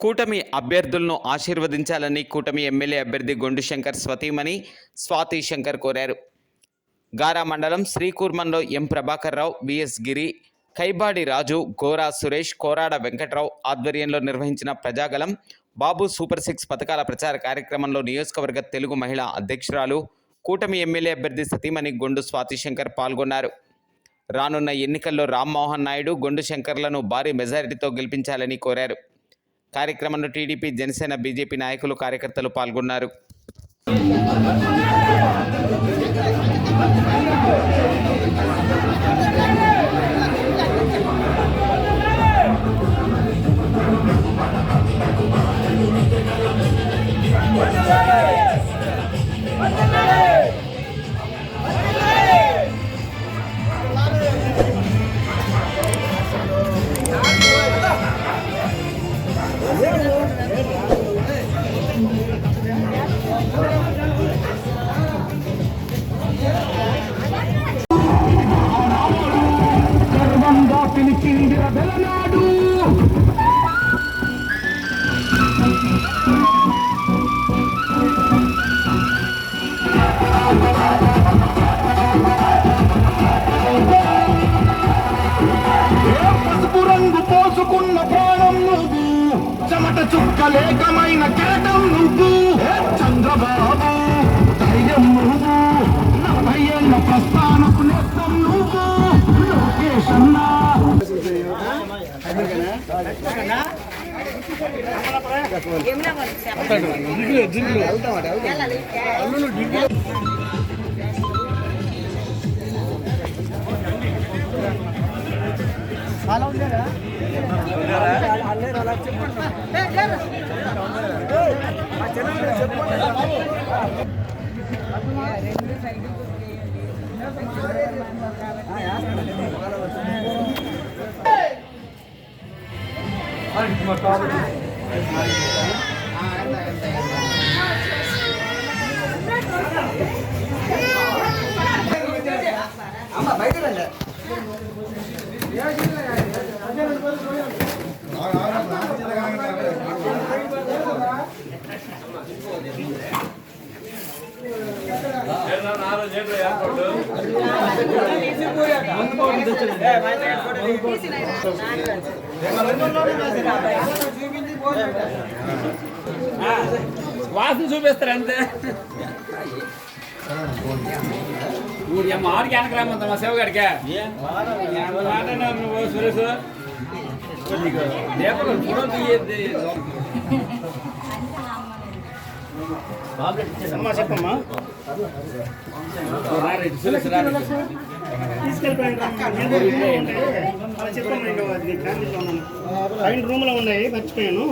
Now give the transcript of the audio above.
కూటమి అభ్యర్థులను ఆశీర్వదించాలని కూటమి ఎమ్మెల్యే అభ్యర్థి గొండు శంకర్ స్వతీమణి స్వాతి శంకర్ కోరారు. గారా మండలం శ్రీకూర్మంలో ఎం ప్రభాకర్ రావు, విఎస్ గిరి, కైబాడి రాజు, గోరా సురేష్, కోరాడ వెంకట్రావు ఆధ్వర్యంలో నిర్వహించిన ప్రజాగలం బాబు సూపర్ 6 పథకాల ప్రచార కార్యక్రమంలో నియోజకవర్గ తెలుగు మహిళా అధ్యక్షురాలు, కూటమి ఎమ్మెల్యే అభ్యర్థి సతీమణి గొండు స్వాతి శంకర్ పాల్గొన్నారు. రానున్న ఎన్నికల్లో రామ్మోహన్ నాయుడు, గొండు శంకర్లను భారీ మెజారిటీతో గెలిపించాలని కోరారు. కార్యక్రమంలో టీడీపీ, జనసేన, బీజేపీ నాయకులు, కార్యకర్తలు పాల్గొన్నారు. పోసుకున్న ప్రాణం నువ్వు, చెమట చుక్కలేకమైన కేటం నువ్వు, చంద్రబాబు ధైర్యం నువ్వు, 40 ఏళ్ల ప్రస్థానపు నేత్రం నువ్వు, లోకేష్ అన్నా. వాసన చూపిస్తారు అంతే. ఆడికి వెనకరామంతా మా శివగాడికే నువ్వు సురేష్ చెప్పమ్మా. సురేష్ పైన రూమ్ లో ఉన్నాయి, మర్చిపోయాను.